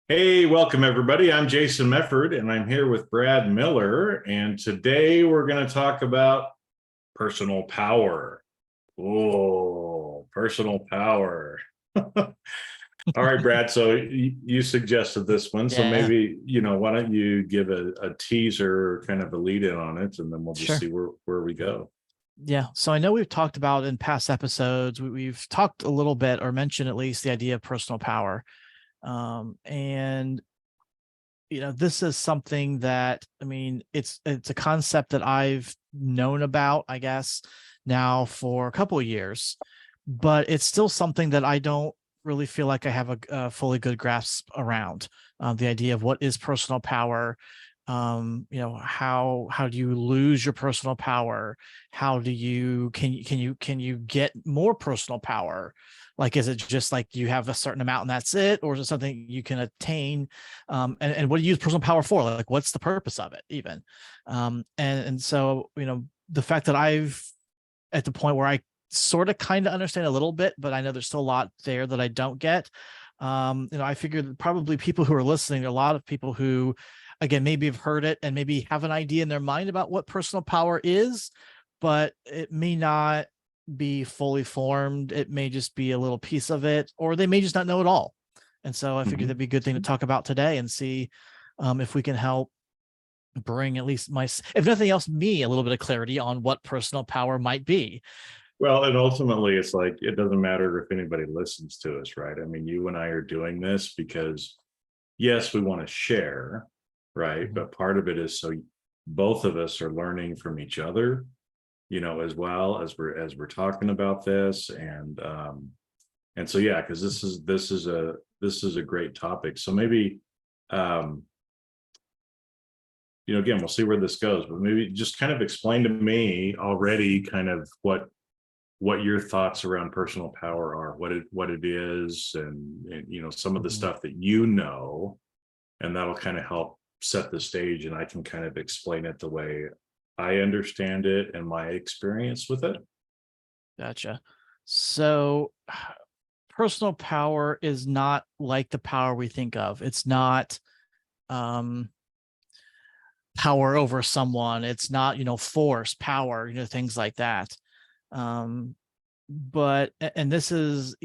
Hey, welcome everybody. I'm Jason Mefford and I'm here with Brad Miller. And today we're going to talk about personal power. Oh, personal power. All right, Brad. So you suggested this one. So Yeah, maybe, why don't you give a teaser, kind of a lead in on it, and then we'll just sure. see where we go. Yeah. So I know we've talked about in past episodes, we've talked a little bit or mentioned at least the idea of personal power. And this is something that it's a concept that I've known about, I guess, now for a couple of years, but it's still something that I don't really feel like I have a fully good grasp around. The idea of what is personal power. How do you lose your personal power? How do you can you get more personal power? Like, is it just like you have a certain amount and that's it, or is it something you can attain? And what do you use personal power for? Like, what's the purpose of it even? And so, the fact that I've at the point where I sort of kind of understand a little bit, but I know there's still a lot there that I don't get. I figured that probably people who are listening, a lot of people who, again, maybe have heard it and maybe have an idea in their mind about what personal power is, but it may not be fully formed. It may just be a little piece of it, or they may just not know it all. And so I figured Mhm. that'd be a good thing to talk about today and see if we can help bring at least if nothing else, me a little bit of clarity on what personal power might be. Well, and ultimately, it's like it doesn't matter if anybody listens to us, right? I mean, you and I are doing this because yes, we want to share, right? Mhm. But part of it is so both of us are learning from each other, as well as we're talking about this, and so yeah, because this is a great topic. So maybe, um, again, we'll see where this goes, but maybe just kind of explain to me already, kind of what your thoughts around personal power are, what it is, and some of the Mhm. stuff that and that'll kind of help set the stage, and I can kind of explain it the way I understand it and my experience with it. Gotcha. So, personal power is not like the power we think of. It's not um, power over someone. It's not, force, power, things like that. Um, and this is,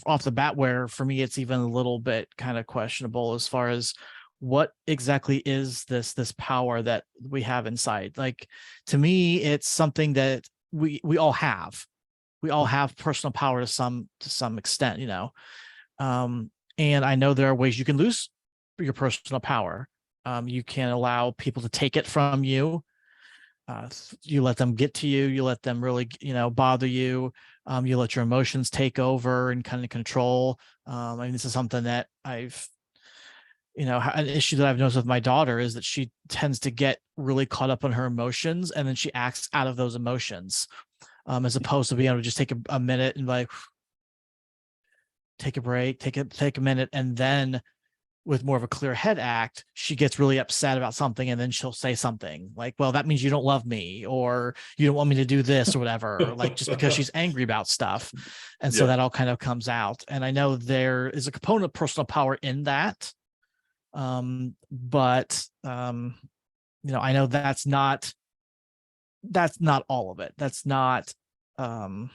off the bat where for me, it's even a little bit kind of questionable as far as what exactly is this power that we have inside. Like, to me, it's something that we all have. We all have personal power to some extent, and I know there are ways you can lose your personal power. You can allow people to take it from you. You let them get to you. You let them really, bother you. You let your emotions take over and kind of control. This is something that an issue that I've noticed with my daughter is that she tends to get really caught up on her emotions, and then she acts out of those emotions, as opposed to being able to just take a minute and like take a break, take a minute, and then with more of a clear head act, she gets really upset about something, and then she'll say something like, well, that means you don't love me, or you don't want me to do this or whatever, like just because she's angry about stuff. And so Yeah. that all kind of comes out. And I know there is a component of personal power in that. But I know that's not all of it. That's not um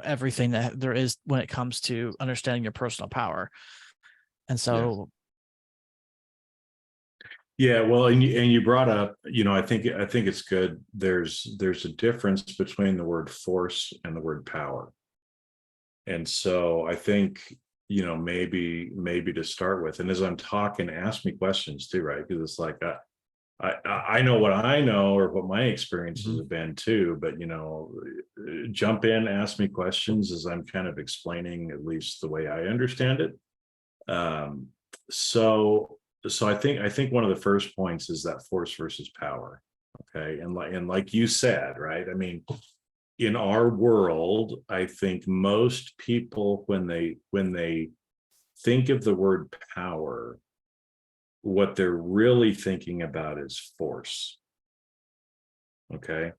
everything that there is when it comes to understanding your personal power. And Yeah. so, Yeah, well, and you brought up, I think it's good. There's a difference between the word force and the word power. And so I think, maybe to start with, and as I'm talking, ask me questions too, right? Because it's like I know what I know or what my experiences mhm. have been too, but jump in, ask me questions as I'm kind of explaining at least the way I understand it. Um, so I think one of the first points is that force versus power. Okay. And like you said, right? I mean, in our world, I think most people when they think of the word power, what they're really thinking about is force. Okay.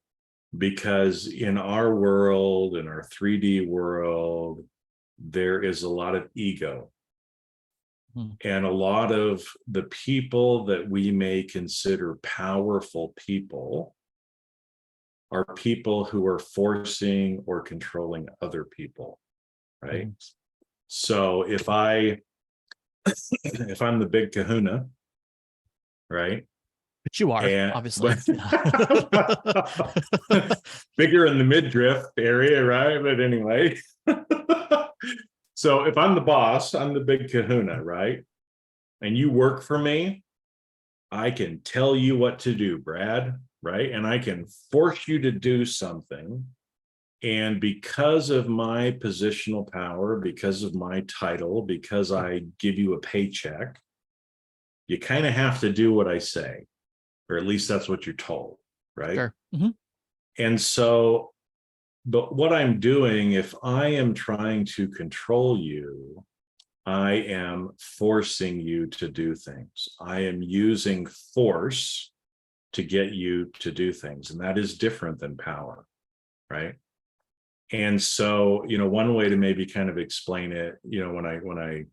Because in our world, in our 3D world, there is a lot of ego. Mhm. And a lot of the people that we may consider powerful people are people who are forcing or controlling other people, right? Mhm. So if I'm the big kahuna, right? But you are, And obviously. bigger in the midriff area, right? But anyway. So if I'm the boss, I'm the big kahuna, right? And you work for me, I can tell you what to do, Brad, right? And I can force you to do something. And because of my positional power, because of my title, because I give you a paycheck, you kind of have to do what I say, or at least that's what you're told, right? Sure. Mhm. And so, but what I'm doing, if I am trying to control you, I am forcing you to do things. I am using force to get you to do things. And that is different than power, right? And so, one way to maybe kind of explain it, when I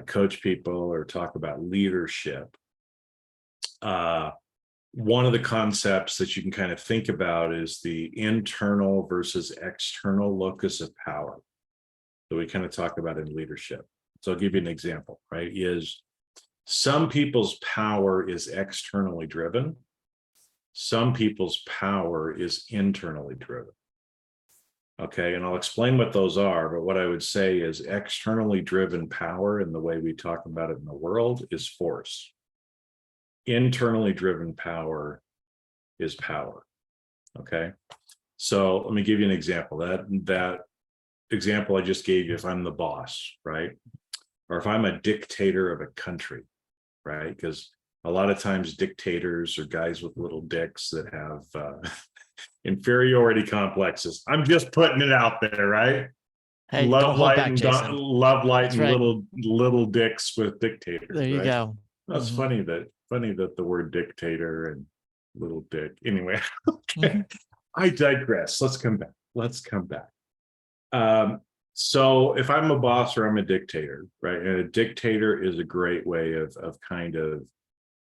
coach people or talk about leadership, uh, one of the concepts that you can kind of think about is the internal versus external locus of power that we kind of talk about in leadership. So I'll give you an example, right? Is some people's power is externally driven. Some people's power is internally driven. Okay, and I'll explain what those are, but what I would say is externally driven power, and the way we talk about it in the world, is force. Internally driven power is power. Okay, so let me give you an example. That example I just gave you, if I'm the boss, right? Or if I'm a dictator of a country, right? Because a lot of times dictators are guys with little dicks that have inferiority complexes. I'm just putting it out there, right? Hey, don't hold back, Jason. Love light That's and right. little dicks with dictators, There you right? go. That's Mhm. funny that the word dictator and little dick. Anyway, okay. Mhm. I digress. Let's come back. Um, so if I'm a boss or I'm a dictator, right? And a dictator is a great way of kind of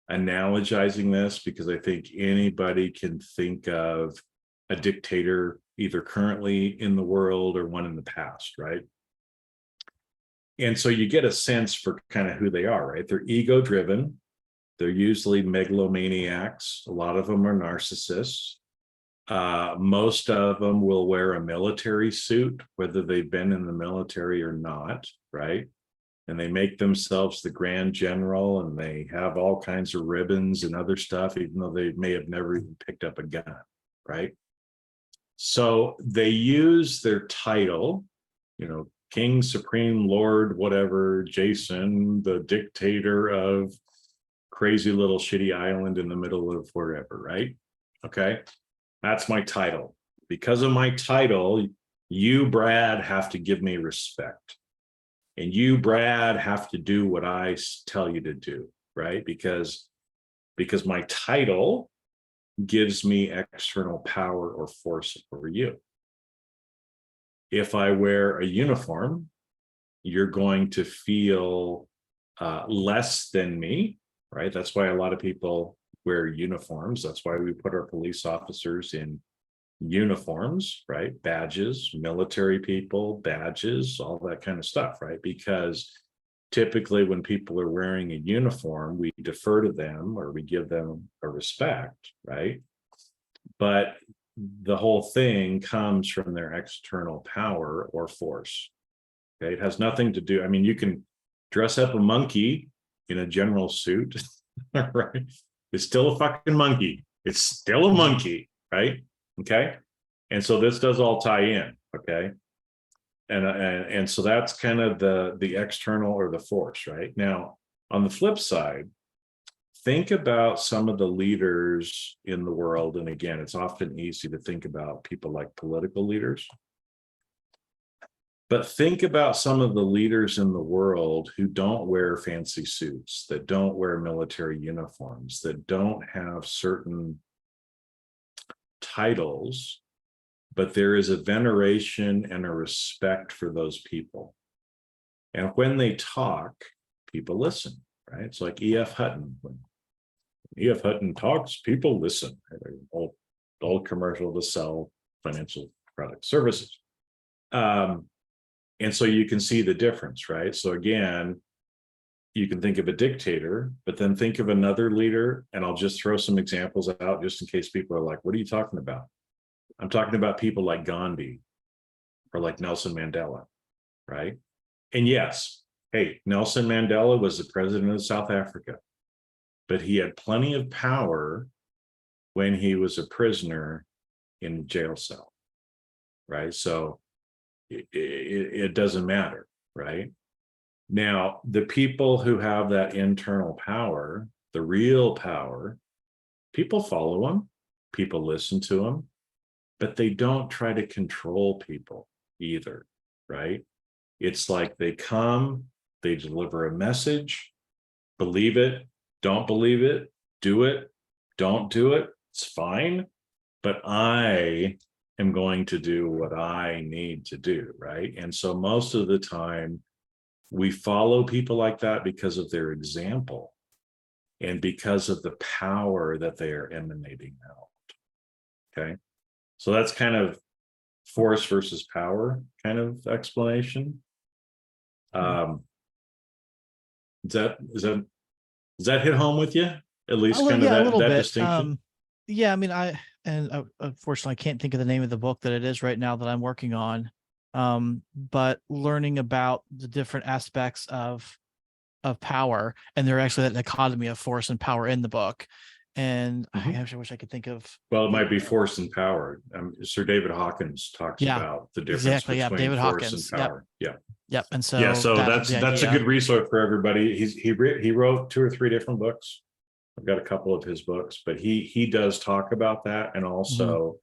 analogizing this, because I think anybody can think of a dictator either currently in the world or one in the past, right? And so you get a sense for kind of who they are, right? They're ego driven. They're usually megalomaniacs. A lot of them are narcissists. Most of them will wear a military suit, whether they've been in the military or not, right? And they make themselves the grand general, and they have all kinds of ribbons and other stuff, even though they may have never even picked up a gun, right? So they use their title, King, Supreme Lord, whatever, Jason, the dictator of crazy little shitty island in the middle of wherever, right? Okay. That's my title. Because of my title, you, Brad, have to give me respect. And you, Brad, have to do what I tell you to do, right? Because my title gives me external power or force over you. If I wear a uniform, you're going to feel less than me, right? That's why a lot of people wear uniforms. That's why we put our police officers in uniforms, right? Badges, military people, badges, all that kind of stuff, right? Because typically when people are wearing a uniform, we defer to them or we give them a respect, right? But the whole thing comes from their external power or force. Okay, it has nothing to do. I mean, you can dress up a monkey in a general suit, right? It's still a fucking monkey. It's still a monkey, right? Okay. And so this does all tie in, okay? And so that's kind of the external or the force, right? Now, on the flip side, think about some of the leaders in the world. And again, it's often easy to think about people like political leaders. But think about some of the leaders in the world who don't wear fancy suits, that don't wear military uniforms, that don't have certain titles, but there is a veneration and a respect for those people. And when they talk, people listen, right? It's like E.F. Hutton. When E.F. Hutton talks, people listen. Old commercial to sell financial product services. And so you can see the difference, right? So again, you can think of a dictator, but then think of another leader, and I'll just throw some examples out just in case people are like, what are you talking about? I'm talking about people like Gandhi or like Nelson Mandela, right? And yes, hey, Nelson Mandela was the president of South Africa, but he had plenty of power when he was a prisoner in the jail cell, right? So it doesn't matter, right? Now, the people who have that internal power, the real power, people follow them, people listen to them, but they don't try to control people either, right? It's like they come, they deliver a message, believe it, don't believe it, do it, don't do it, it's fine, but I am going to do what I need to do, right? And so most of the time, we follow people like that because of their example and because of the power that they are emanating out. Okay. So that's kind of force versus power kind of explanation. Does that hit home with you? At least kind of a little that bit. distinction? Yeah, I mean, unfortunately I can't think of the name of the book that it is right now that I'm working on. But learning about the different aspects of power, and they're actually that dichotomy of force and power in the book. And I actually wish I could think of. Well, it might be force and power. Sir David Hawkins talks about the difference Exactly. Yeah, between David force Hawkins. and power. Yep. Yeah. Yep. And so Yeah, so that's the a idea. good resource for everybody. He wrote 2 or 3 different books. I've got a couple of his books, but he does talk about that, and also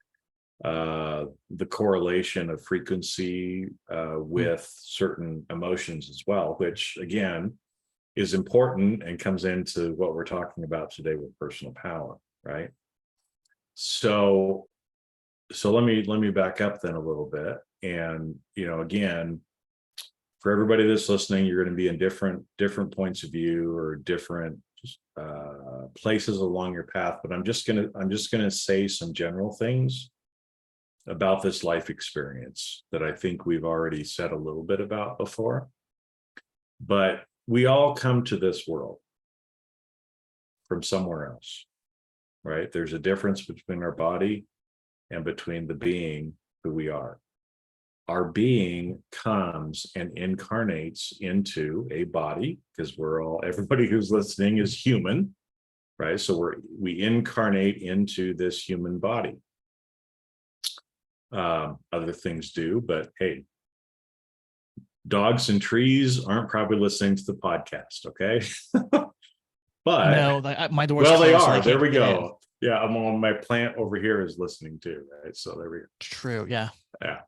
the correlation of frequency with certain emotions as well, which again is important and comes into what we're talking about today with personal power, right? So let me back up then a little bit, and again, for everybody that's listening, you're going to be in different points of view or different places along your path, but I'm just gonna say some general things about this life experience that I think we've already said a little bit about before. But we all come to this world from somewhere else, right? There's a difference between our body and between the being who we are. Our being comes and incarnates into a body, because everybody who's listening is human, right? So we incarnate into this human body. Other things do, but hey, dogs and trees aren't probably listening to the podcast, okay? But no, my door's well, they closed, so are. they There can't we get in. go. Yeah, my plant over here is listening too, right? So there we go. True. Yeah. Yeah.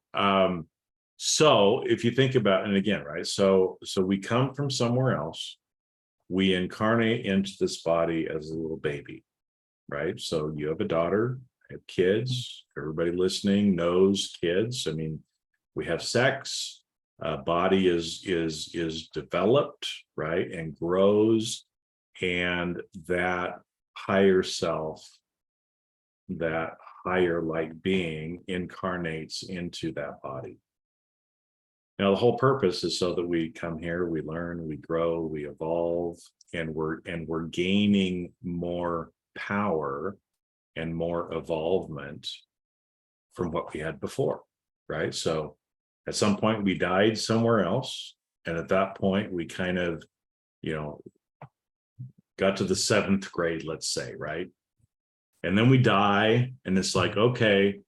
So if you think about, and again, right, so we come from somewhere else, we incarnate into this body as a little baby, right? So you have a daughter, I have kids, everybody listening knows kids. I mean, we have sex, body is developed, right, and grows, and that higher self, that higher light being incarnates into that body. Now, the whole purpose is so that we come here, we learn, we grow, we evolve, and we're gaining more power and more evolvement from what we had before, right? So at some point we died somewhere else, and at that point we kind of, got to the 7th grade, let's say, right? And then we die, and it's like, okay,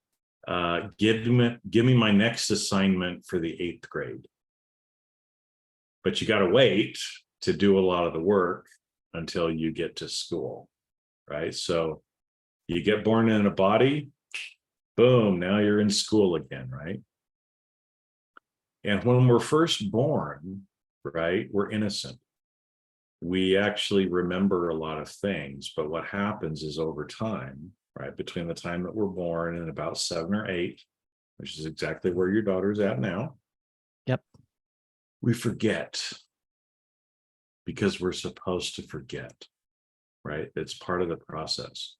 give me my next assignment for the 8th grade. But you got to wait to do a lot of the work until you get to school, right? So you get born in a body, boom, now you're in school again, right? And when we're first born, right, we're innocent. We actually remember a lot of things, but what happens is over time, right, between the time that we're born and about 7 or 8, which is exactly where your daughter's at now. Yep. We forget. because we're supposed to forget, right? It's part of the process.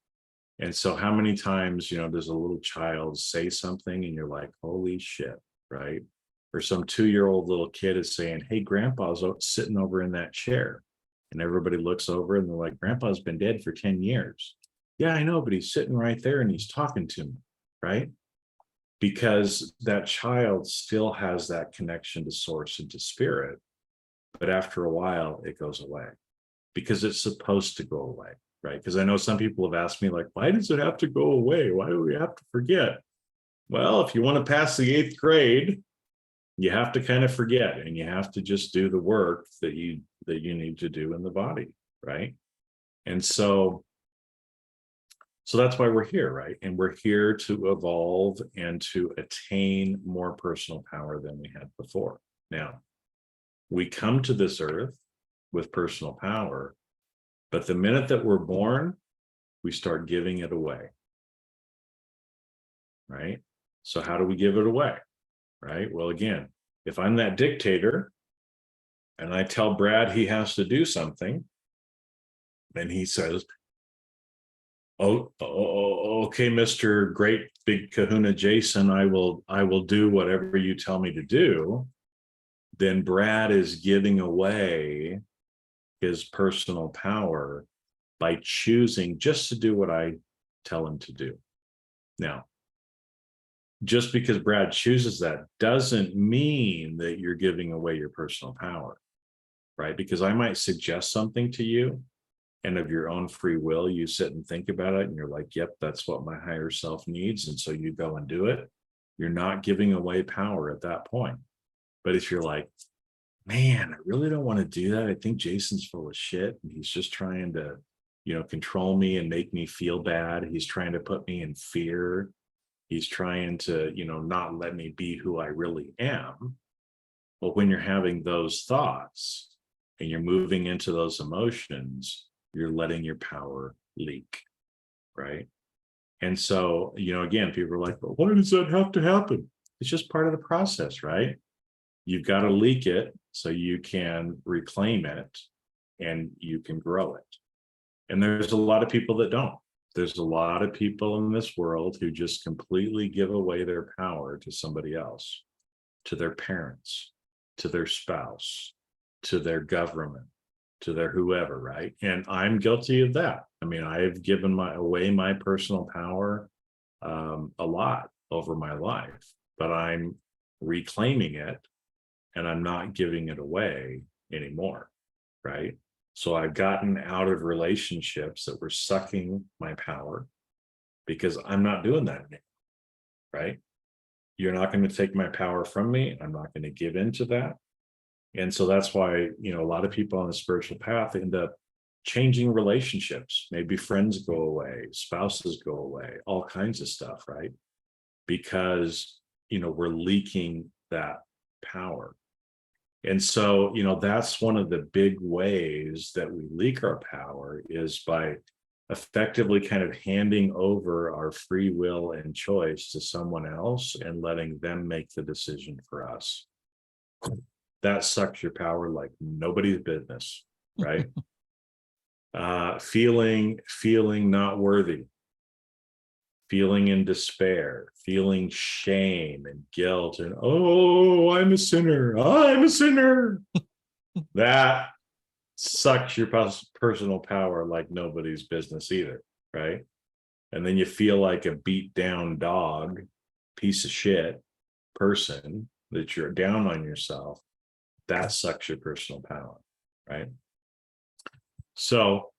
And so how many times, does a little child say something and you're like, holy shit, right? Or some 2-year-old little kid is saying, hey, grandpa's sitting over in that chair. And everybody looks over and they're like, grandpa's been dead for 10 years. Yeah, I know, but he's sitting right there and he's talking to me, right? Because that child still has that connection to source and to spirit. But after a while, it goes away because it's supposed to go away, right? Because I know some people have asked me, like, why does it have to go away? Why do we have to forget? Well, if you want to pass the 8th grade, you have to kind of forget, and you have to just do the work that you need to do in the body, right? And so that's why we're here, right? And we're here to evolve and to attain more personal power than we had before. Now, we come to this earth with personal power, but the minute that we're born, we start giving it away, right? So how do we give it away, right? Well, again, if I'm that dictator and I tell Brad he has to do something, and he says, oh, okay, Mr. Great Big Kahuna Jason, I will do whatever you tell me to do, then Brad is giving away his personal power by choosing just to do what I tell him to do. Now, just because Brad chooses that doesn't mean that you're giving away your personal power, right? Because I might suggest something to you, and of your own free will, you sit and think about it and you're like, yep, that's what my higher self needs. And so you go and do it. You're not giving away power at that point. But if you're like, man, I really don't want to do that. I think Jason's full of shit and he's just trying to, control me and make me feel bad. He's trying to put me in fear. He's trying to, not let me be who I really am. Well, when you're having those thoughts and you're moving into those emotions, you're letting your power leak, right? And so, again, people are like, well, why does that have to happen? It's just part of the process, right? You've got to leak it so you can reclaim it and you can grow it. And there's a lot of people that don't. There's a lot of people in this world who just completely give away their power to somebody else, to their parents, to their spouse, to their government, to their whoever, right? And I'm guilty of that. I mean, I've given away my personal power a lot over my life, but I'm reclaiming it and I'm not giving it away anymore, right? So I've gotten out of relationships that were sucking my power because I'm not doing that anymore, right? You're not going to take my power from me. I'm not going to give into that. And so that's why, a lot of people on the spiritual path end up changing relationships. Maybe friends go away, spouses go away, all kinds of stuff, right? Because, we're leaking that power. And so, that's one of the big ways that we leak our power is by effectively kind of handing over our free will and choice to someone else and letting them make the decision for us. That sucks your power like nobody's business, right? Feeling not worthy, feeling in despair, feeling shame and guilt, and oh, I'm a sinner. That sucks your personal power like nobody's business either, right? And then you feel like a beat down dog, piece of shit person that you're down on yourself. That sucks your personal power, right? So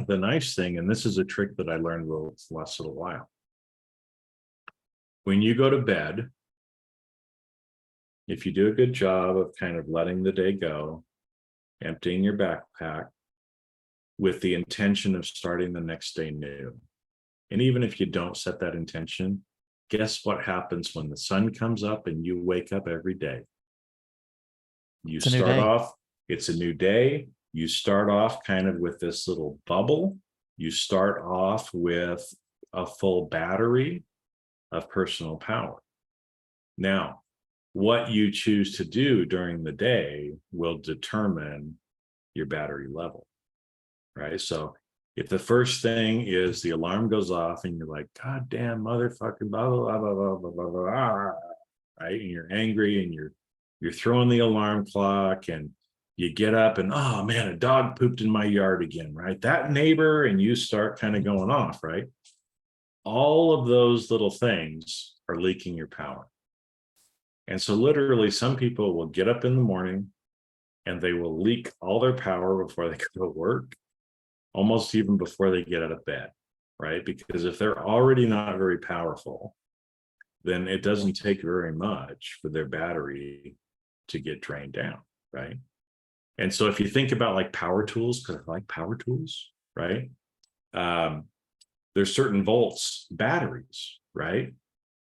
the nice thing, and this is a trick that I learned the last little while. When you go to bed, if you do a good job of kind of letting the day go, emptying your backpack with the intention of starting the next day new. And even if you don't set that intention, guess what happens when the sun comes up and you wake up every day? You start off, it's a new day. You start off kind of with this little bubble. You start off with a full battery of personal power. Now, what you choose to do during the day will determine your battery level, right? So if the first thing is the alarm goes off and you're like, God damn motherfucking blah, blah, blah, blah, blah, blah, blah, blah, right? And you're angry and you're throwing the alarm clock and you get up and, oh man, a dog pooped in my yard again, right? That neighbor, and you start kind of going off, right? All of those little things are leaking your power. And so literally some people will get up in the morning and they will leak all their power before they go to work, almost even before they get out of bed, right? Because if they're already not very powerful, then it doesn't take very much for their battery to get drained down, right? And so if you think about like power tools, because I like power tools, right? There's certain volts batteries, right?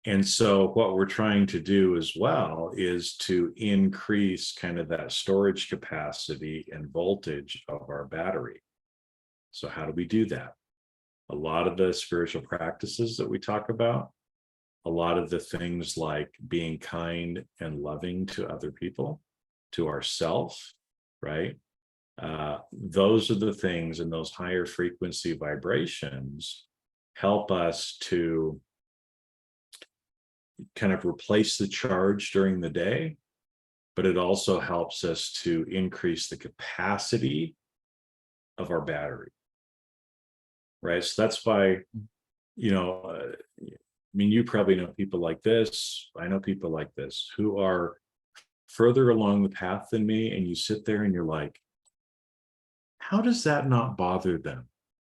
And so what we're trying to do as well is to increase kind of that storage capacity and voltage of our battery. So how do we do that? A lot of the spiritual practices that we talk about, a lot of the things like being kind and loving to other people, to ourselves, right? Those are the things, and those higher frequency vibrations help us to kind of replace the charge during the day, but it also helps us to increase the capacity of our battery, right? So that's why, I mean, you probably know people like this. I know people like this who are further along the path than me, and you sit there and you're like, how does that not bother them?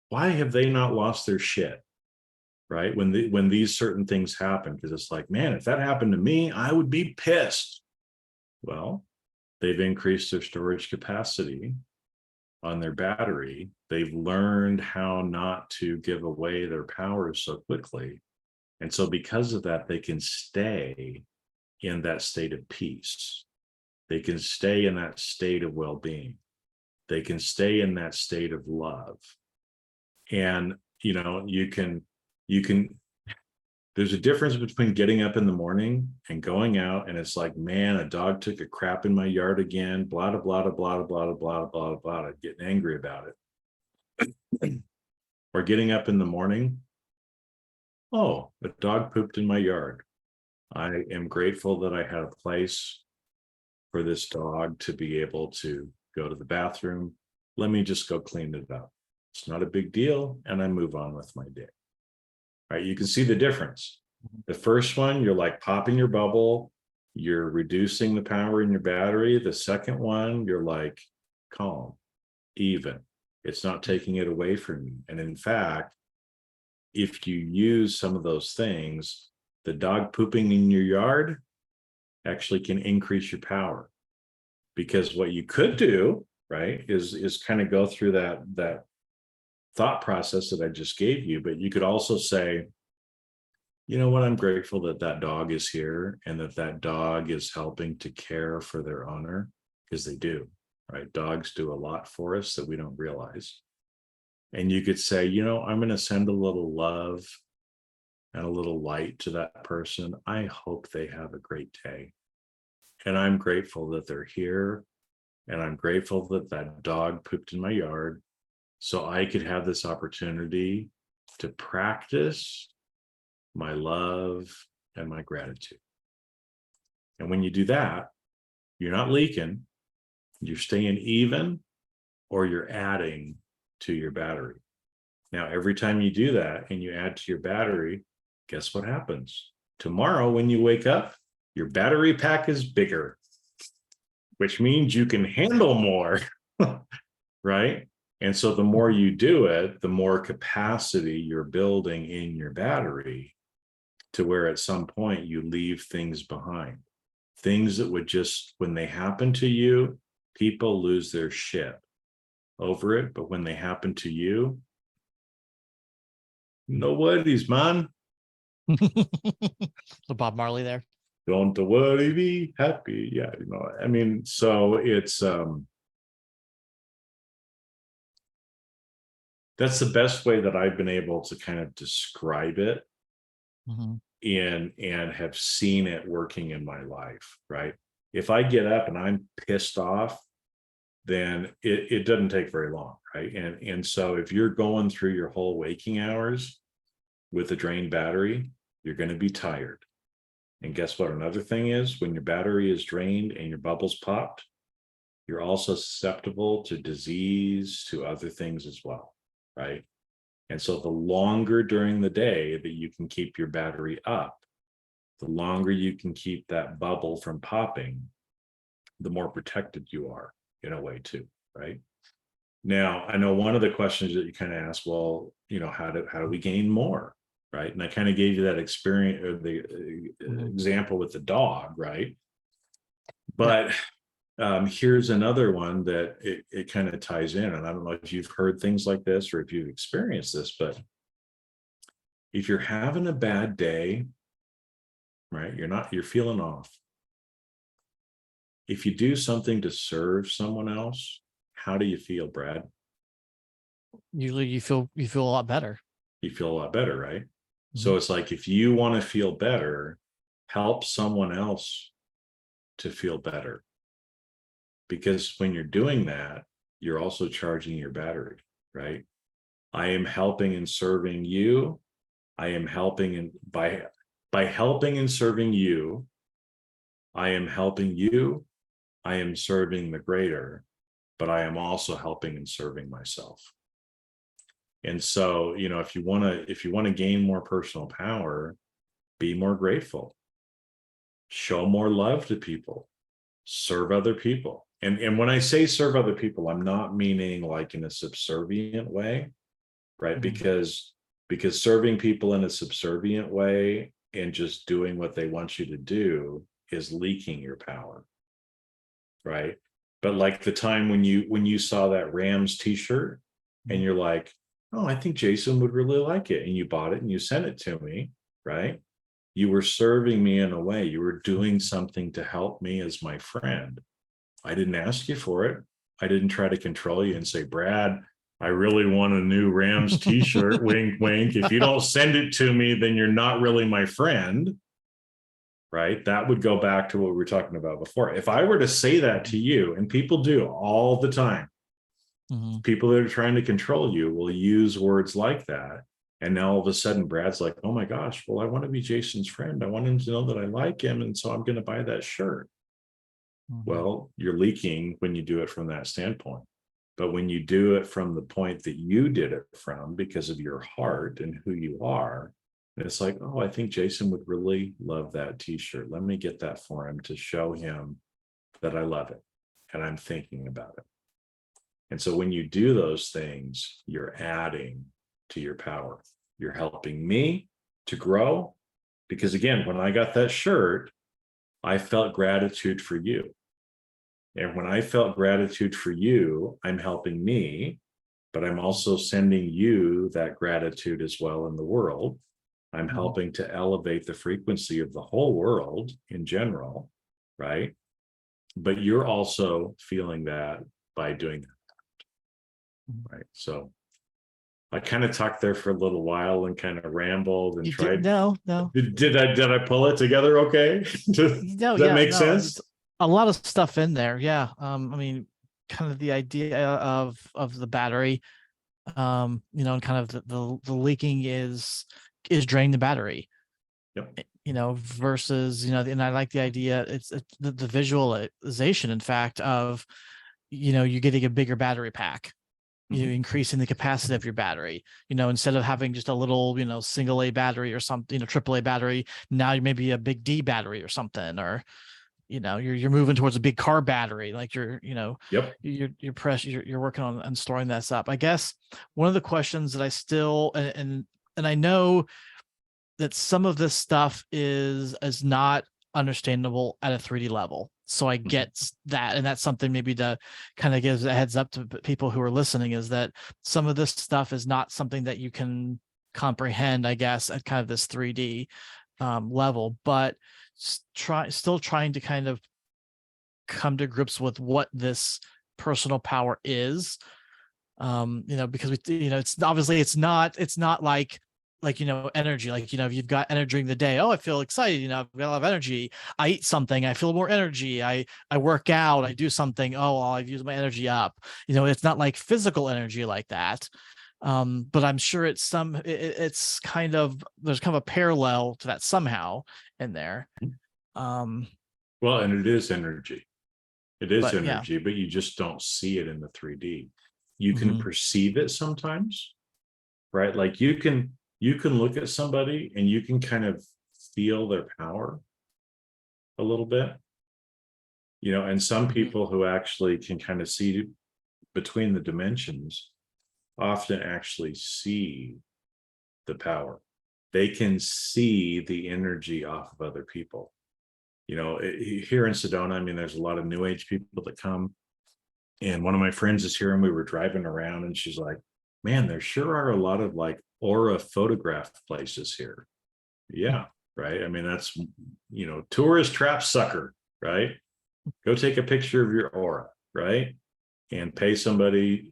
Why have they not lost their shit? Right? When these certain things happen, because it's like, man, if that happened to me, I would be pissed. Well, they've increased their storage capacity on their battery. They've learned how not to give away their power so quickly. And so because of that, they can stay in that state of peace. They can stay in that state of well-being. They can stay in that state of love. And, you can, there's a difference between getting up in the morning and going out and it's like, man, a dog took a crap in my yard again, blah, blah, blah, blah, blah, blah, blah, blah, getting angry about it. Or getting up in the morning, oh, a dog pooped in my yard. I am grateful that I had a place for this dog to be able to go to the bathroom. Let me just go clean it up. It's not a big deal. And I move on with my day. Right? You can see the difference. The first one, you're like popping your bubble, you're reducing the power in your battery. The second one, you're like calm, even. It's not taking it away from you. And in fact, if you use some of those things, the dog pooping in your yard actually can increase your power. Because what you could do, right, is kind of go through that thought process that I just gave you, but you could also say, you know what, I'm grateful that that dog is here and that dog is helping to care for their owner, because they do, right? Dogs do a lot for us that we don't realize. And you could say, I'm going to send a little love and a little light to that person. I hope they have a great day. And I'm grateful that they're here. And I'm grateful that that dog pooped in my yard so I could have this opportunity to practice my love and my gratitude. And when you do that, you're not leaking, you're staying even, or you're adding to your battery. Now, every time you do that and you add to your battery, guess what happens? Tomorrow, when you wake up, your battery pack is bigger, which means you can handle more, right? And so the more you do it, the more capacity you're building in your battery, to where at some point you leave things behind. Things that would just, when they happen to you, people lose their shit over it. But when they happen to you, no worries, man. The Bob Marley there. Don't worry, be happy. Yeah, I mean, so it's that's the best way that I've been able to kind of describe it. Mm-hmm. And have seen it working in my life, right? If I get up and I'm pissed off, then it doesn't take very long, right? And so if you're going through your whole waking hours with a drained battery, you're going to be tired. And guess what? Another thing is, when your battery is drained and your bubbles popped, you're also susceptible to disease, to other things as well, right? And so the longer during the day that you can keep your battery up, the longer you can keep that bubble from popping, the more protected you are in a way too, right? Now, I know one of the questions that you kind of asked, well, how do we gain more, right? And I kind of gave you that experience, or the example with the dog, right? But here's another one that it kind of ties in, and I don't know if you've heard things like this or if you've experienced this, but if you're having a bad day, right, you're feeling off. If you do something to serve someone else, how do you feel, Brad? Usually you feel a lot better. You feel a lot better, right? So it's like, if you want to feel better, help someone else to feel better. Because when you're doing that, you're also charging your battery, right? I am helping and serving you. I am helping, and by helping and serving you, I am helping you. I am serving the greater, but I am also helping and serving myself. And so, if you want to gain more personal power, be more grateful, show more love to people, serve other people. And when I say serve other people, I'm not meaning like in a subservient way, right? Because serving people in a subservient way and just doing what they want you to do is leaking your power, right? But like the time when you saw that Rams t-shirt and you're like, oh, I think Jason would really like it, and you bought it and you sent it to me, right? You were serving me in a way. You were doing something to help me as my friend. I didn't ask you for it. I didn't try to control you and say, Brad, I really want a new Rams t-shirt, wink, wink. If you don't send it to me, then you're not really my friend, right? That would go back to what we were talking about before. If I were to say that to you, and people do all the time, people that are trying to control you will use words like that. And now all of a sudden, Brad's like, oh my gosh, well, I want to be Jason's friend. I want him to know that I like him. And so I'm going to buy that shirt. Well, you're leaking when you do it from that standpoint. But when you do it from the point that you did it from, because of your heart and who you are, it's like, oh, I think Jason would really love that t-shirt. Let me get that for him to show him that I love it and I'm thinking about it. And so when you do those things, you're adding to your power. You're helping me to grow. Because again, when I got that shirt, I felt gratitude for you. And when I felt gratitude for you, I'm helping me, but I'm also sending you that gratitude as well in the world. I'm helping to elevate the frequency of the whole world in general, right? But you're also feeling that by doing that. Right. So I kind of talked there for a little while and kind of rambled and tried. No. Did I pull it together? Okay. Does that make sense? A lot of stuff in there. Yeah. I mean, kind of the idea of the battery, and kind of the leaking is draining the battery. Yep. Versus, and I like the idea. It's the visualization, in fact, of, you're getting a bigger battery pack. Increasing the capacity of your battery, instead of having just a little, single A battery or something, triple A battery, now you maybe a big D battery or something, or, you're moving towards a big car battery, like you're working on storing this up. I guess one of the questions that I still, and I know that some of this stuff is not understandable at a 3D level. So I get that. And that's something maybe to kind of give a heads up to people who are listening, is that some of this stuff is not something that you can comprehend, I guess, at kind of this 3D level, but still trying to kind of come to grips with what this personal power is. Because it's obviously it's not like like, energy, like, if you've got energy during the day, oh, I feel excited, I've got a lot of energy. I eat something, I feel more energy. I work out, I do something, oh, well, I've used my energy up. It's not like physical energy like that. But I'm sure it's kind of, there's kind of a parallel to that somehow in there. Um, Well, and it is energy. It is but yeah. energy, but you just don't see it in the 3D. You can Mhm. perceive it sometimes, right? Like you can look at somebody and you can kind of feel their power a little bit, and some Mhm. people who actually can kind of see between the dimensions often actually see the power. They can see the energy off of other people. Here in Sedona, I mean, there's a lot of new age people that come. And one of my friends is here and we were driving around and she's like, man, there sure are a lot of like aura photograph places here. Yeah, right. I mean, that's, tourist trap sucker, right? Go take a picture of your aura, right? And pay somebody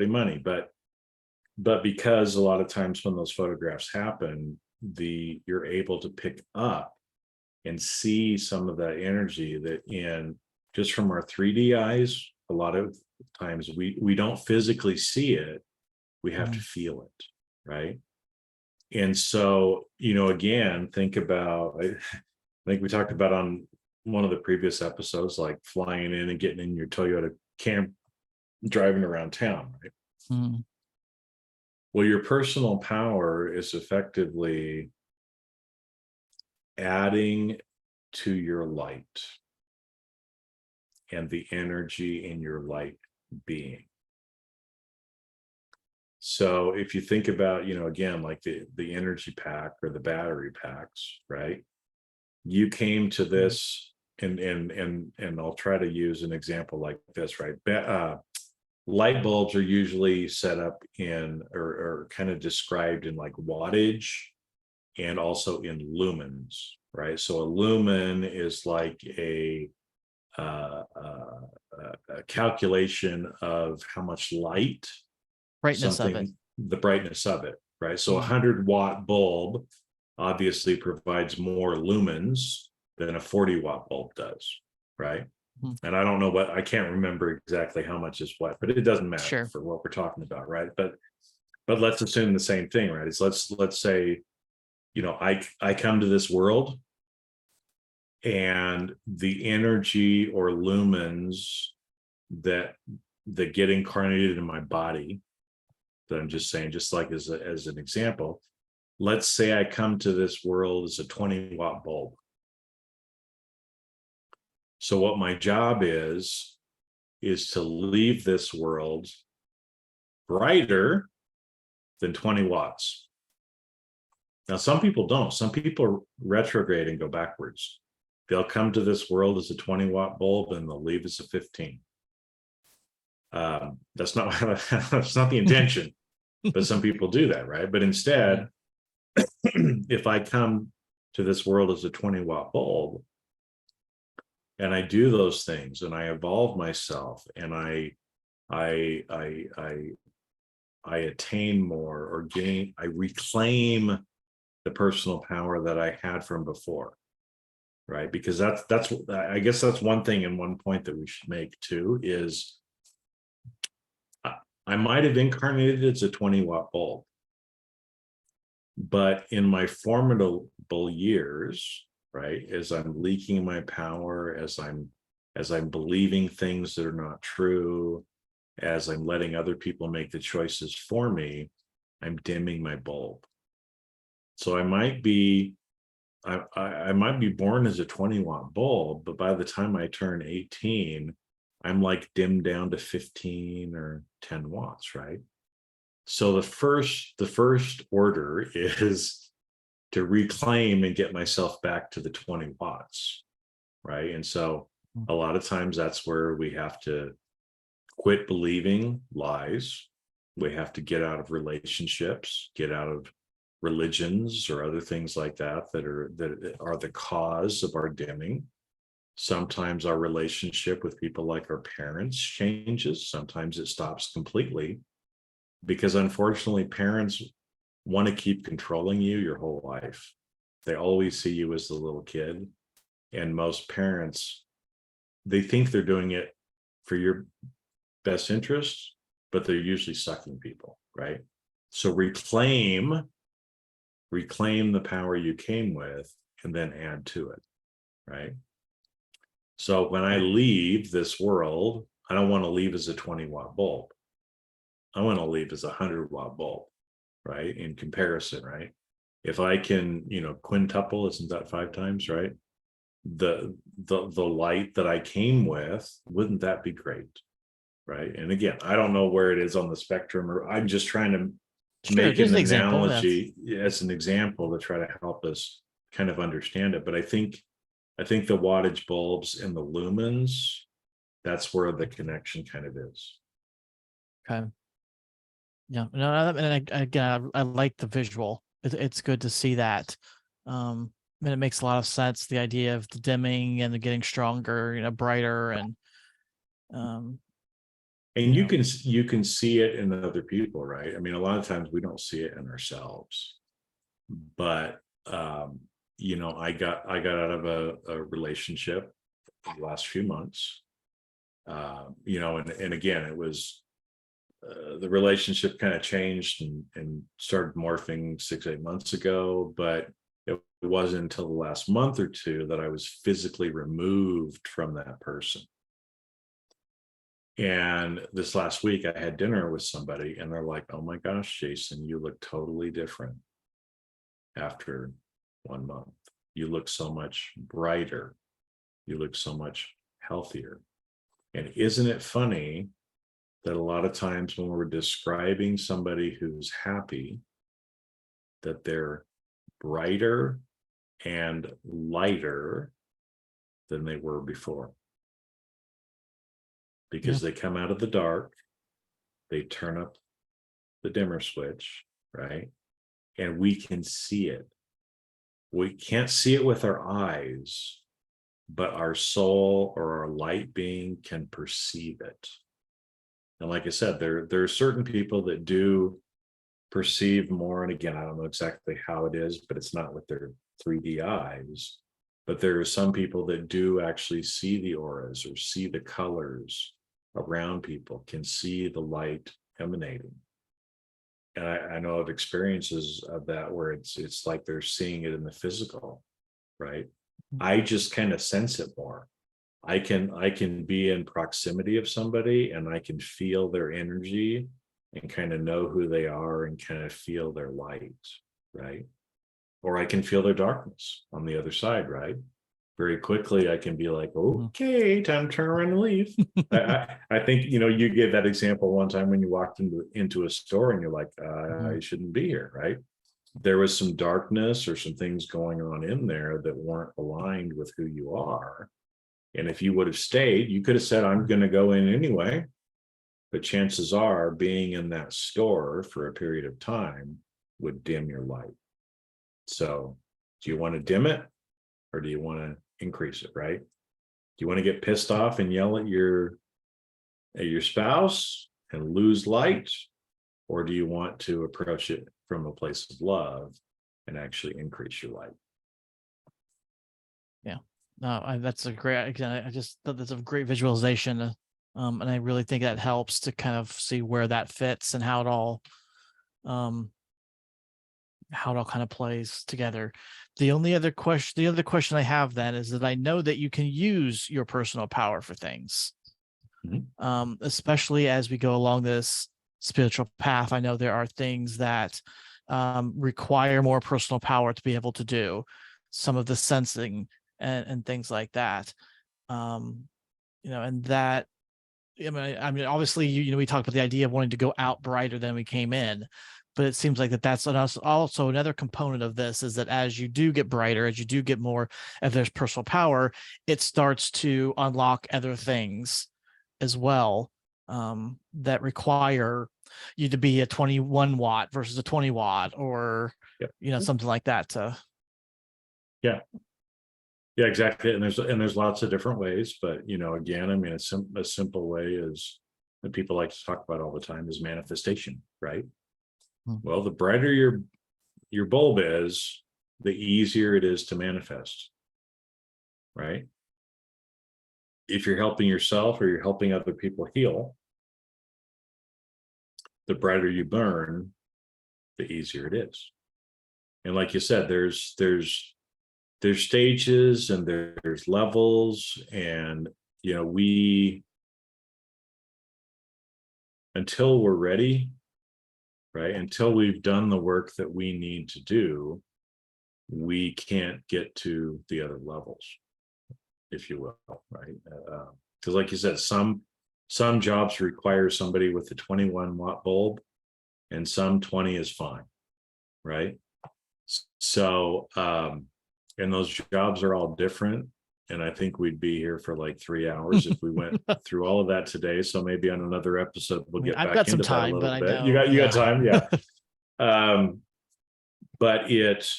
money. But because a lot of times when those photographs happen, you're able to pick up and see some of that energy that in just from our 3D eyes, a lot of times we don't physically see it, we have to Mhm. feel it, right? And so, again, think about, I think we talked about on one of the previous episodes, like flying in and getting in your Toyota camp, driving around town, right? Mhm. Well, your personal power is effectively adding to your light and the energy in your light being. So if you think about, again, like the energy pack or the battery packs, right? You came to Mhm. this, and I'll try to use an example like this, right? Light bulbs are usually set up in or kind of described in like wattage and also in lumens, right? So a lumen is like a calculation of how much light Brightness of it. something, the brightness of it, right? So a Mhm. 100-watt bulb obviously provides more lumens than a 40-watt bulb does, right? Mhm. And I don't know I can't remember exactly how much is what, but it doesn't matter Sure. for what we're talking about, right? But let's assume the same thing, right? It's let's say, I come to this world and the energy or lumens that get incarnated in my body, that I'm just saying, just like as an example, let's say I come to this world as a 20-watt bulb. So what my job is to leave this world brighter than 20 watts. Now, some people don't. Some people retrograde and go backwards. They'll come to this world as a 20-watt bulb and they'll leave as a 15. That's not that's not the intention, but some people do that, right? But Yeah. instead, if I come to this world as a 20-watt bulb and I do those things and I evolve myself and I I I I attain more or I reclaim the personal power that I had from before, right? Because that's I guess that's one thing and one point that we should make too is I might have incarnated as a 20-watt bulb, but in my formidable years, right, as I'm leaking my power, as I'm believing things that are not true, as I'm letting other people make the choices for me, I'm dimming my bulb. So I might be born as a 20-watt bulb, but by the time I turn 18, I'm like dimmed down to 15 or 10 watts, right? So the first order is to reclaim and get myself back to the 20 watts, right? And so Mhm. a lot of times that's where we have to quit believing lies. We have to get out of relationships, get out of religions or other things like that are the cause of our dimming. Sometimes our relationship with people like our parents changes. Sometimes it stops completely because unfortunately parents want to keep controlling you your whole life. They always see you as the little kid. And most parents, they think they're doing it for your best interest, but they're usually sucking people, right? So reclaim the power you came with and then add to it, right? So when I leave this world, I don't want to leave as a 20-watt bulb. I want to leave as a 100-watt bulb, right? In comparison, right? If I can, quintuple, isn't that 5 times, right? The light that I came with, wouldn't that be great? Right. And again, I don't know where it is on the spectrum, or I'm just trying to Sure, make just an an example. Yes. analogy as an example to try to help us kind of understand it. But I think the wattage bulbs and the lumens, that's where the connection kind of is. Okay. Yeah. No, and again, I like the visual. It's good to see that. And it makes a lot of sense. The idea of the dimming and the getting stronger, brighter, and um, And you know, you can see it in other people, right? I mean, a lot of times we don't see it in ourselves. But I got out of a relationship the last few months. And again, it was the relationship kind of changed and started morphing 6-8 months ago, but it wasn't until the last month or two that I was physically removed from that person. And this last week I had dinner with somebody and they're like, "Oh my gosh, Jason, you look totally different after 1 month. You look so much brighter. You look so much healthier." And isn't it funny that a lot of times when we're describing somebody who's happy, that they're brighter and lighter than they were before? Because they come out of the dark, they turn up the dimmer switch, right? And we can see it. We can't see it with our eyes, but our soul or our light being can perceive it. And like I said, there are certain people that do perceive more. And again, I don't know exactly how it is, but it's not with their 3D eyes. But there are some people that do actually see the auras or see the colors around people, can see the light emanating. And I know of experiences of that where it's like they're seeing it in the physical, right? I just kind of sense it more. I can be in proximity of somebody and I can feel their energy and kind of know who they are and kind of feel their light, right? Or I can feel their darkness on the other side, right? Very quickly I can be like, okay, time to turn around and leave. I think you gave that example one time when you walked into a store and you're like, I shouldn't be here, right? There was some darkness or some things going on in there that weren't aligned with who you are. And if you would have stayed, you could have said, I'm going to go in anyway. But chances are being in that store for a period of time would dim your light. So do you want to dim it or do you want to increase it, right? Do you want to get pissed off and yell at your spouse and lose light? Or do you want to approach it from a place of love and actually increase your light? Yeah. No, that's a great, again, I just thought that's a great visualization. And I really think that helps to kind of see where that fits and how it all kind of plays together. The other question I have then is that I know that you can use your personal power for things, especially as we go along this spiritual path. I know there are things that require more personal power to be able to do some of the sensing and things like that. And that, I mean, obviously, we talked about the idea of wanting to go out brighter than we came in, but it seems like that's also another component of this is that as you do get brighter, as you do get more, if there's personal power, it starts to unlock other things as well that require you to be a 21 watt versus a 20 watt or, something like that. Yeah. Yeah, exactly. And there's lots of different ways, but again, I mean, a simple way is that people like to talk about all the time is manifestation, right? Well, the brighter your bulb is, the easier it is to manifest, right? If you're helping yourself or you're helping other people heal, the brighter you burn, the easier it is. And like you said, there's stages and there's levels, and we, until we're ready, right, until we've done the work that we need to do, we can't get to the other levels, if you will, right? Because like you said, some jobs require somebody with a 21 watt bulb, and some 20 is fine, right? So and those jobs are all different, and I think we'd be here for like 3 hours if we went through all of that today. So maybe on another episode we'll get I've back got some into that a time, little but bit. I know, You got time, yeah. But it,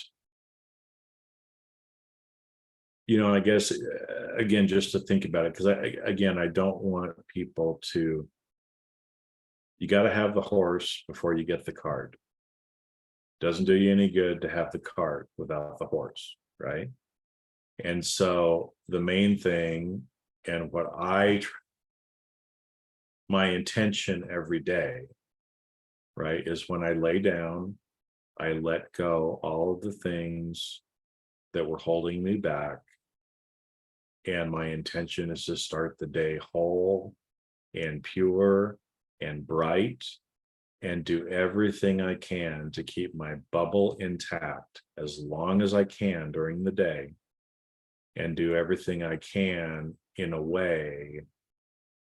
I guess again, just to think about it, because I don't want people to, you got to have the horse before you get the cart. Doesn't do you any good to have the cart without the horse, right? And so the main thing, and what my intention every day, right, is when I lay down, I let go all of the things that were holding me back. And my intention is to start the day whole and pure and bright, and do everything I can to keep my bubble intact as long as I can during the day, and do everything I can in a way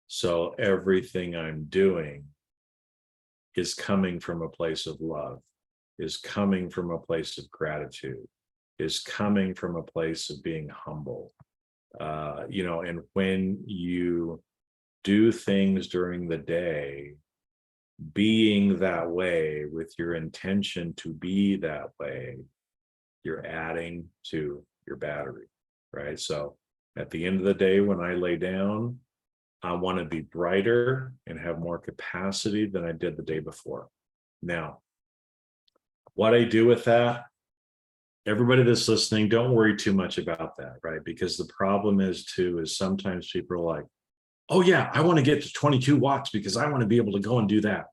so everything I'm doing is coming from a place of love, is coming from a place of gratitude, is coming from a place of being humble. And when you do things during the day, being that way with your intention to be that way, you're adding to your battery, right? So at the end of the day, when I lay down, I want to be brighter and have more capacity than I did the day before. Now, what I do with that, everybody that's listening, don't worry too much about that, right? Because the problem is sometimes people are like, oh yeah, I want to get to 22 watts because I want to be able to go and do that.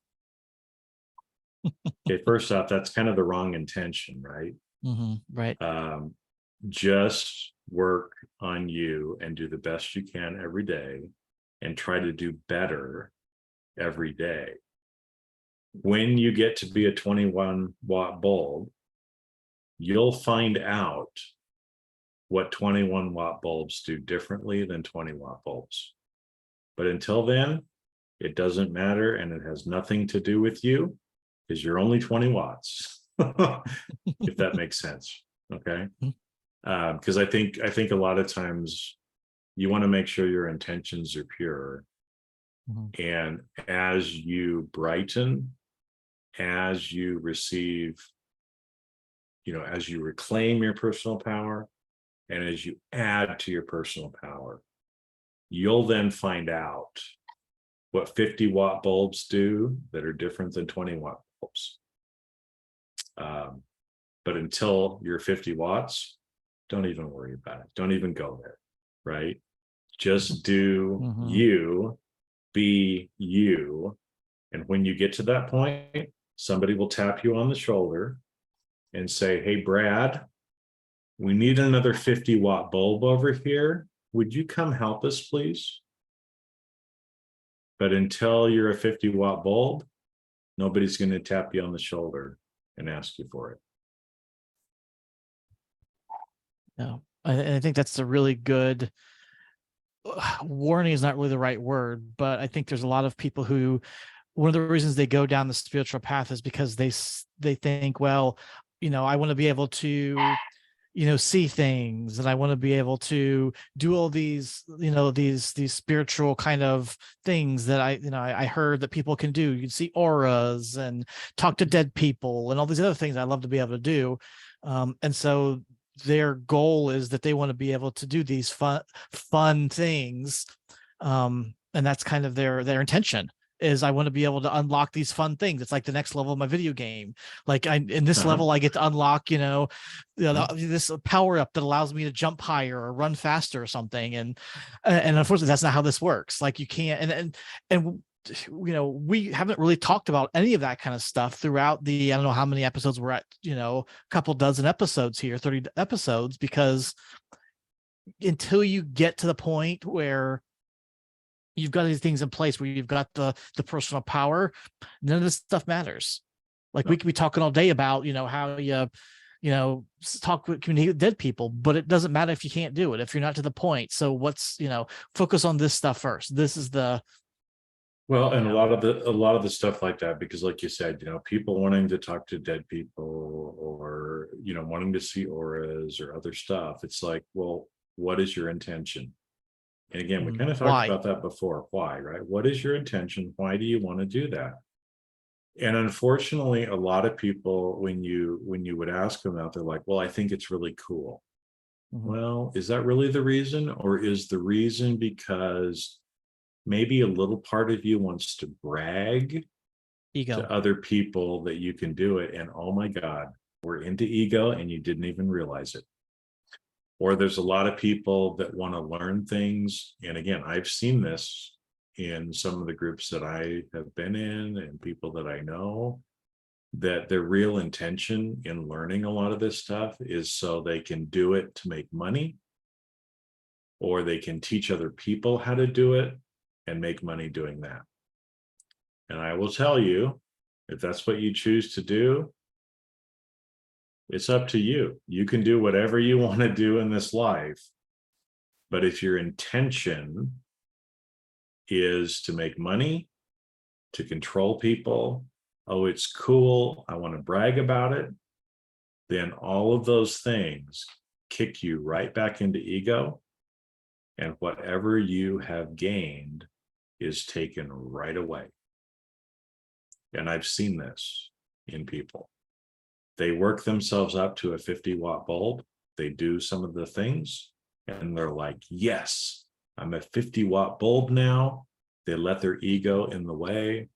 Okay, first off, that's kind of the wrong intention, right? Right. Just work on you and do the best you can every day, and try to do better every day. When you get to be a 21 watt bulb, you'll find out what 21 watt bulbs do differently than 20 watt bulbs. But until then, it doesn't matter, and it has nothing to do with you, because you're only 20 watts, if that makes sense. Okay. Because I think a lot of times you want to make sure your intentions are pure. And as you brighten, as you receive, as you reclaim your personal power, and as you add to your personal power, you'll then find out what 50 watt bulbs do that are different than 20 watt bulbs. But until you're 50 watts, don't even worry about it. Don't even go there, right? Just do you, be you. And when you get to that point, somebody will tap you on the shoulder and say, hey, Brad, we need another 50 watt bulb over here. Would you come help us, please? But until you're a 50 watt bulb, nobody's going to tap you on the shoulder and ask you for it. No, I think that's a really good warning. Is not really the right word, but I think there's a lot of people who, one of the reasons they go down the spiritual path is because they think, well, I want to be able to, see things, and I want to be able to do all these, these spiritual kind of things that I heard that people can do. You can see auras and talk to dead people and all these other things I love to be able to do. And so their goal is that they want to be able to do these fun things. And that's kind of their intention, is I want to be able to unlock these fun things. It's like the next level of my video game. Like in this level, I get to unlock, this power up that allows me to jump higher or run faster or something. And unfortunately, that's not how this works. Like you can't, and we haven't really talked about any of that kind of stuff throughout I don't know how many episodes we're at, a couple dozen episodes here, 30 episodes, because until you get to the point where you've got these things in place, where you've got the personal power, none of this stuff matters. Like we could be talking all day about, how talk with communicate with dead people, but it doesn't matter if you can't do it, if you're not to the point. So focus on this stuff first. This is well, and a lot of the stuff like that, because like you said, people wanting to talk to dead people, or wanting to see auras or other stuff. It's like, well, what is your intention? And again, we kind of talked about that before. Why, right? What is your intention? Why do you want to do that? And unfortunately, a lot of people, when you would ask them out, they're like, well, I think it's really cool. Well, is that really the reason? Or is the reason because maybe a little part of you wants to brag ego to other people that you can do it? And oh my God, we're into ego and you didn't even realize it. Or there's a lot of people that want to learn things. And again, I've seen this in some of the groups that I have been in and people that I know, that their real intention in learning a lot of this stuff is so they can do it to make money, or they can teach other people how to do it and make money doing that. And I will tell you, if that's what you choose to do, it's up to you. You can do whatever you want to do in this life. But if your intention is to make money, to control people, oh, it's cool, I want to brag about it, then all of those things kick you right back into ego. And whatever you have gained is taken right away. And I've seen this in people. They work themselves up to a 50-watt bulb. They do some of the things and they're like, yes, I'm a 50-watt bulb now. They let their ego in the way.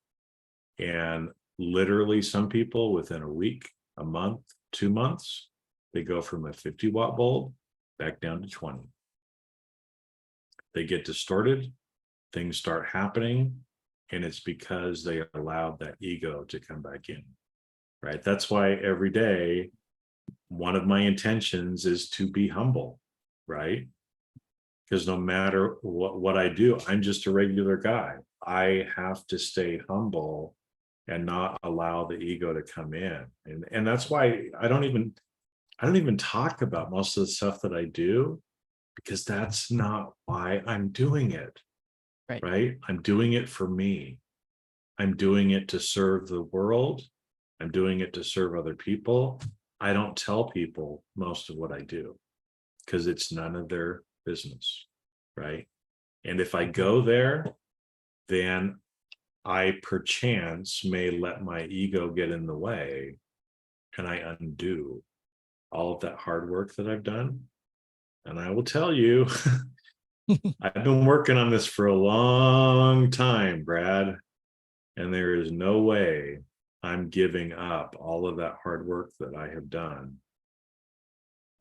And literally some people within a week, a month, 2 months, they go from a 50-watt bulb back down to 20. They get distorted, things start happening, and it's because they allowed that ego to come back in, right? That's why every day, one of my intentions is to be humble, right? Because no matter what I do, I'm just a regular guy. I have to stay humble and not allow the ego to come in. And that's why I don't even talk about most of the stuff that I do, because that's not why I'm doing it. Right? I'm doing it for me. I'm doing it to serve the world. I'm doing it to serve other people. I don't tell people most of what I do because it's none of their business, right? And if I go there, then I perchance may let my ego get in the way, and I undo all of that hard work that I've done. And I will tell you, I've been working on this for a long time, Brad, and there is no way I'm giving up all of that hard work that I have done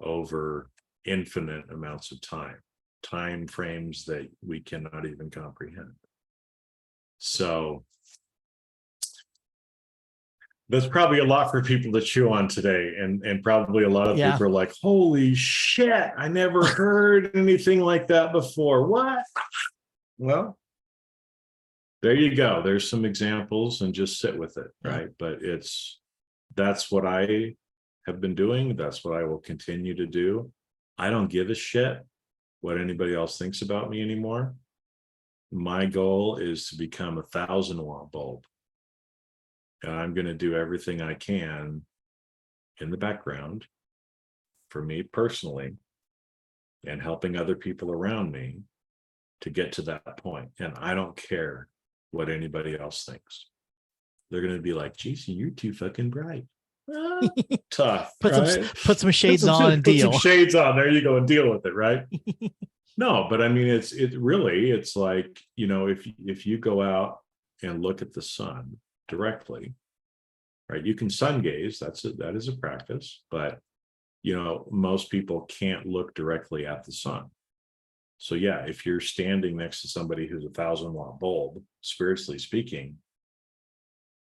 over infinite amounts of time frames that we cannot even comprehend. So that's probably a lot for people to chew on today. And probably a lot of people are like, holy shit, I never heard anything like that before. What? Well, there you go. There's some examples, and just sit with it, right? But that's what I have been doing. That's what I will continue to do. I don't give a shit what anybody else thinks about me anymore. My goal is to become a 1,000-watt bulb. And I'm going to do everything I can in the background for me personally, and helping other people around me to get to that point. And I don't care what anybody else thinks. They're going to be like, geez, you're too fucking bright. Tough. Put some shades on and put deal. Some shades on. There you go, and deal with it, right? No, but I mean, it's like, if you go out and look at the sun directly, right? You can sun gaze, that is a practice, but most people can't look directly at the sun. So yeah, if you're standing next to somebody who's 1,000-watt bulb, spiritually speaking,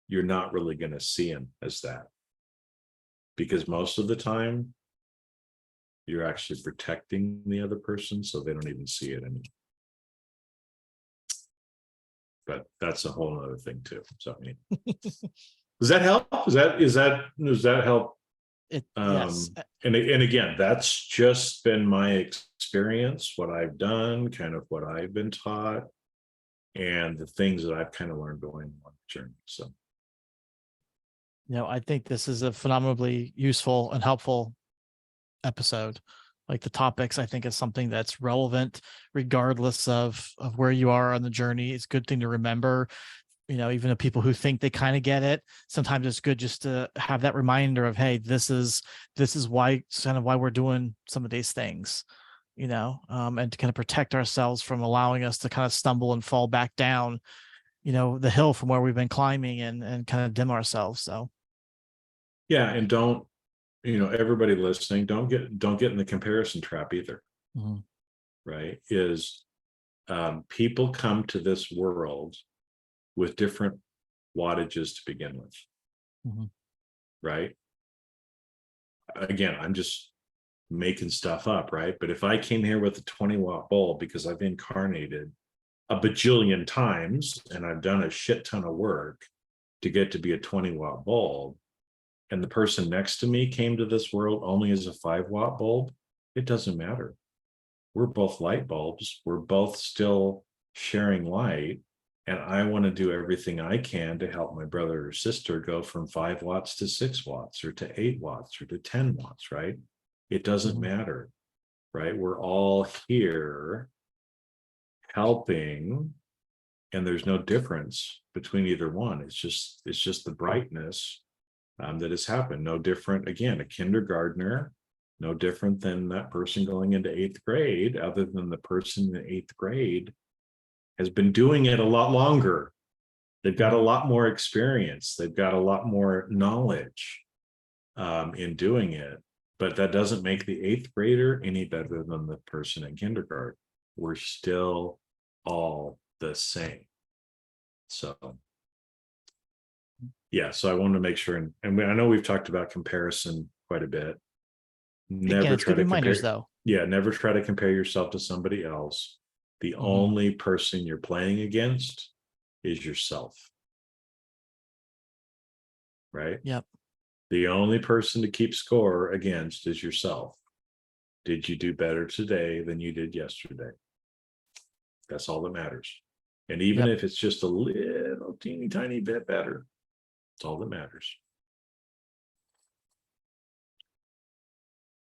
you're not really going to see him as that, because most of the time you're actually protecting the other person, so they don't even see it anymore. But that's a whole other thing too. So does that help? Does that help? Yes. And again, that's just been my experience, what I've done, kind of what I've been taught, and the things that I've kind of learned going on the journey. So I think this is a phenomenally useful and helpful episode. Like the topics, I think is something that's relevant regardless of where you are on the journey. It's a good thing to remember. Even the people who think they kind of get it, sometimes it's good just to have that reminder of, hey, this is why, kind of why we're doing some of these things, and to kind of protect ourselves from allowing us to kind of stumble and fall back down, the hill from where we've been climbing, and kind of dim ourselves. So yeah, and don't, everybody listening, don't get in the comparison trap either. Mhm. Right? People come to this world with different wattages to begin with. Mhm. Right? Again, I'm just making stuff up, right? But if I came here with a 20-watt bulb because I've incarnated a bajillion times and I've done a shit ton of work to get to be a 20-watt bulb, and the person next to me came to this world only as a 5-watt bulb, it doesn't matter. We're both light bulbs. We're both still sharing light. And I want to do everything I can to help my brother or sister go from 5 watts to 6 watts or to 8 watts or to 10 watts, right? It doesn't matter, right? We're all here helping, and there's no difference between either one. It's just the brightness that has happened. No different, again, a kindergartner, no different than that person going into 8th grade, other than the person in 8th grade has been doing it a lot longer. They've got a lot more experience. They've got a lot more knowledge in doing it. But that doesn't make the 8th grader any better than the person in kindergarten. We're still all the same. So yeah, so I wanted to make sure, and I know we've talked about comparison quite a bit. Again, it's good reminders, though. Yeah, never try to compare yourself to somebody else. The only person you're playing against is yourself. Right? Yep. The only person to keep score against is yourself. Did you do better today than you did yesterday? That's all that matters. And even if it's just a little teeny tiny bit better, it's all that matters.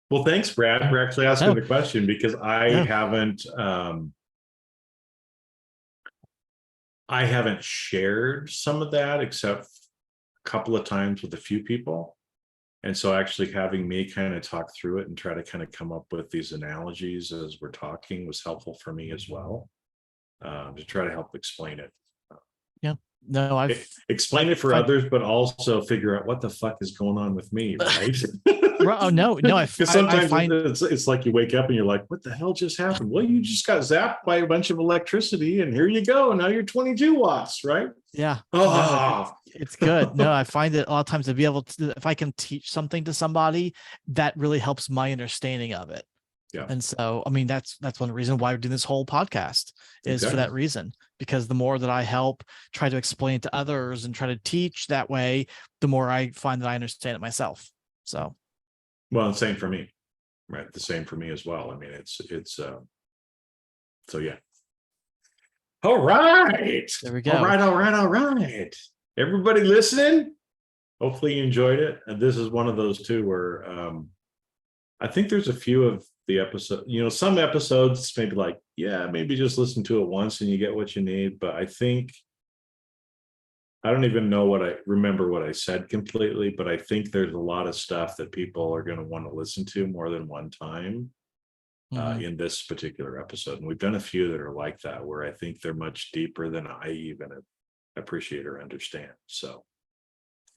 Well, thanks, Brad, for actually asking the question, because I haven't shared some of that except a couple of times with a few people. And so actually having me kind of talk through it and try to kind of come up with these analogies as we're talking was helpful for me as well, to try to help explain it. Yeah. No, I've explain it for others, but also figure out what the fuck is going on with me, right? Oh no, Because sometimes it's like you wake up and you're like, what the hell just happened? Well, you just got zapped by a bunch of electricity and here you go. Now you're 22 watts, right? Yeah. Oh, no, it's good. No, I find that a lot of times to be able to, if I can teach something to somebody, that really helps my understanding of it. Yeah. And so, I mean, that's one reason why we're doing this whole podcast is for that reason, because the more that I help try to explain it to others and try to teach that way, the more I find that I understand it myself. So, well, the same for me, right? The same for me as well. I mean, so yeah. All right. There we go. All right. Everybody listening? Hopefully you enjoyed it. And this is one of those too where I think there's a few of the episodes, some episodes maybe like, yeah, maybe just listen to it once and you get what you need. But I think, I don't even know remember what I said completely, but I think there's a lot of stuff that people are going to want to listen to more than one time in this particular episode. And we've done a few that are like that, where I think they're much deeper than I even have appreciate or understand. So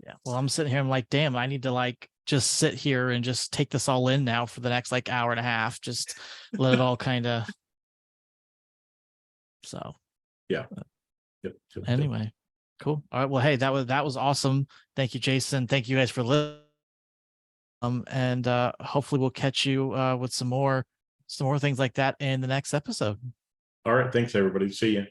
Yeah. Well, I'm sitting here. I'm like, damn, I need to like just sit here and just take this all in now for the next like hour and a half. Just let it all kind of. So yeah. Yep. anyway, cool. All right. Well, hey, that was awesome. Thank you, Jason. Thank you guys for listening. And hopefully we'll catch you with some more things like that in the next episode. All right. Thanks, everybody. See you.